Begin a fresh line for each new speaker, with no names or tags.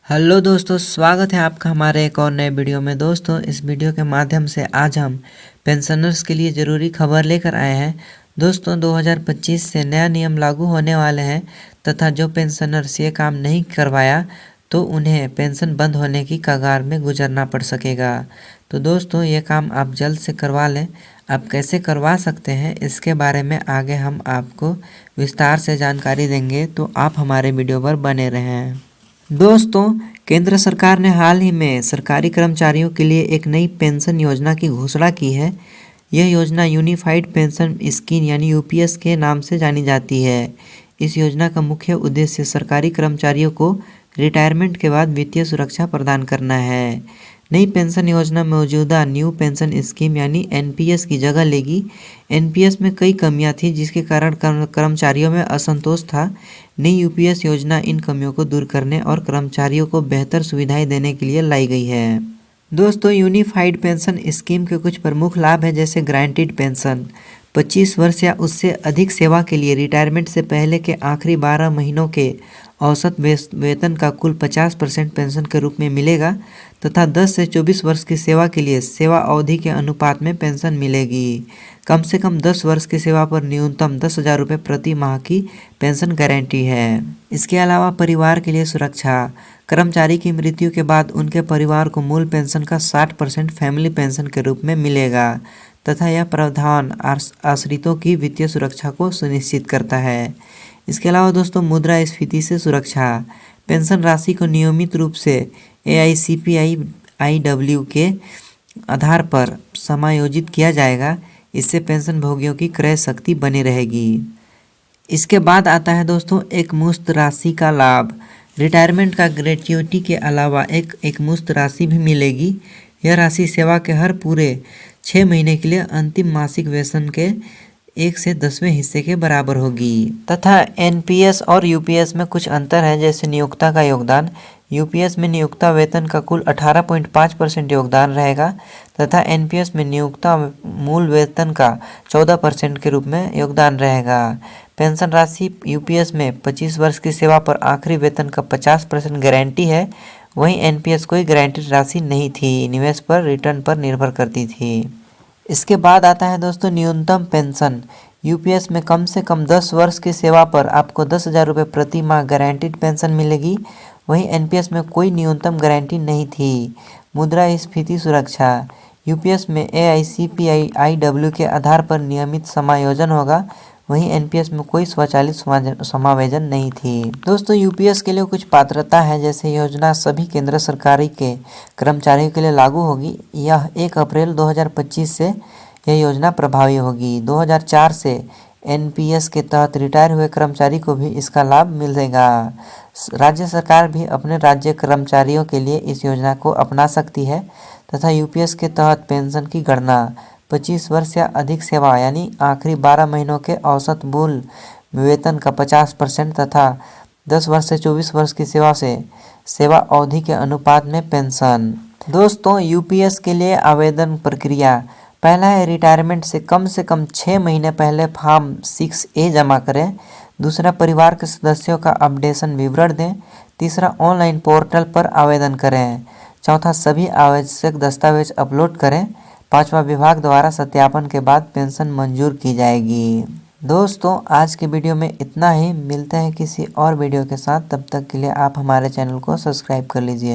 Hello दोस्तों, स्वागत है आपका हमारे एक और नए वीडियो में। दोस्तों, इस वीडियो के माध्यम से आज हम पेंशनर्स के लिए ज़रूरी खबर लेकर आए हैं। दोस्तों, 2025 से नया नियम लागू होने वाले हैं तथा जो पेंशनर्स ये काम नहीं करवाया तो उन्हें पेंशन बंद होने की कगार में गुजरना पड़ सकेगा। तो दोस्तों, ये काम आप जल्द से करवा लें। आप कैसे करवा सकते हैं इसके बारे में आगे हम आपको विस्तार से जानकारी देंगे, तो आप हमारे वीडियो पर बने रहें। दोस्तों, केंद्र सरकार ने हाल ही में सरकारी कर्मचारियों के लिए एक नई पेंशन योजना की घोषणा की है। यह योजना यूनिफाइड पेंशन स्कीम यानी यूपीएस के नाम से जानी जाती है। इस योजना का मुख्य उद्देश्य सरकारी कर्मचारियों को रिटायरमेंट के बाद वित्तीय सुरक्षा प्रदान करना है। नई पेंशन योजना मौजूदा न्यू पेंशन स्कीम यानी एनपीएस की जगह लेगी। एनपीएस में कई कमियां थी जिसके कारण कर्मचारियों में असंतोष था। नई यूपीएस योजना इन कमियों को दूर करने और कर्मचारियों को बेहतर सुविधाएं देने के लिए लाई गई है। दोस्तों, यूनिफाइड पेंशन स्कीम के कुछ प्रमुख लाभ हैं, जैसे गारंटीड पेंशन 25 वर्ष या उससे अधिक सेवा के लिए रिटायरमेंट से पहले के आखिरी 12 महीनों के औसत वेतन का कुल 50% पेंशन के रूप में मिलेगा तथा 10 से 24 वर्ष की सेवा के लिए सेवा अवधि के अनुपात में पेंशन मिलेगी। कम से कम 10 वर्ष की सेवा पर न्यूनतम 10,000 रुपये प्रति माह की पेंशन गारंटी है। इसके अलावा परिवार के लिए सुरक्षा, कर्मचारी की मृत्यु के बाद उनके परिवार को मूल पेंशन का 60% फैमिली पेंशन के रूप में मिलेगा तथा यह प्रावधान आश्रितों की वित्तीय सुरक्षा को सुनिश्चित करता है। इसके अलावा दोस्तों, मुद्रास्फीति से सुरक्षा, पेंशन राशि को नियमित रूप से AICPI-IW के आधार पर समायोजित किया जाएगा। इससे पेंशन भोगियों की क्रय शक्ति बनी रहेगी। इसके बाद आता है दोस्तों एक मुश्त राशि का लाभ। रिटायरमेंट का ग्रेच्युटी के अलावा एक मुश्त राशि भी मिलेगी। यह राशि सेवा के हर पूरे 6 महीने के लिए अंतिम मासिक वेतन के 1 से 10वें हिस्से के बराबर होगी तथा एनपीएस और यूपीएस में कुछ अंतर है, जैसे नियोक्ता का योगदान। यूपीएस में नियोक्ता वेतन का कुल 18.5% योगदान रहेगा तथा एनपीएस में नियोक्ता मूल वेतन का 14% के रूप में योगदान रहेगा। पेंशन राशि यूपीएस में 25 वर्ष की सेवा पर आखिरी वेतन का 50% गारंटी है। वहीं एनपीएस कोई गारंटीड राशि नहीं थी, निवेश पर रिटर्न पर निर्भर करती थी। इसके बाद आता है दोस्तों न्यूनतम पेंशन। यूपीएस में कम से कम 10 वर्ष की सेवा पर आपको 10,000 रुपये प्रति माह गारंटीड पेंशन मिलेगी। वहीं एनपीएस में कोई न्यूनतम गारंटी नहीं थी। मुद्रास्फीति सुरक्षा, यूपीएस में AICPI-IW के आधार पर नियमित समायोजन होगा। वहीं एनपीएस में कोई स्वचालित समावेजन नहीं थी। दोस्तों, यूपीएस के लिए कुछ पात्रता है, जैसे योजना सभी केंद्र सरकारी के कर्मचारियों के लिए लागू होगी। यह 1 अप्रैल 2025 से यह योजना प्रभावी होगी। 2004 से एनपीएस के तहत रिटायर हुए कर्मचारी को भी इसका लाभ मिलेगा। राज्य सरकार भी अपने राज्य कर्मचारियों के लिए इस योजना को अपना सकती है तथा यूपीएस के तहत पेंशन की गणना 25 वर्ष या अधिक सेवा यानी आखिरी 12 महीनों के औसत मूल वेतन का 50% तथा 10 वर्ष से 24 वर्ष की सेवा से सेवा अवधि के अनुपात में पेंशन। दोस्तों, यूपीएस के लिए आवेदन प्रक्रिया, पहला है रिटायरमेंट से कम 6 महीने पहले फॉर्म 6A जमा करें। दूसरा, परिवार के सदस्यों का अपडेशन विवरण दें। तीसरा, ऑनलाइन पोर्टल पर आवेदन करें। चौथा, सभी आवश्यक दस्तावेज अपलोड करें। पांचवा, विभाग द्वारा सत्यापन के बाद पेंशन मंजूर की जाएगी। दोस्तों, आज की वीडियो में इतना ही। मिलते हैं किसी और वीडियो के साथ, तब तक के लिए आप हमारे चैनल को सब्सक्राइब कर लीजिए।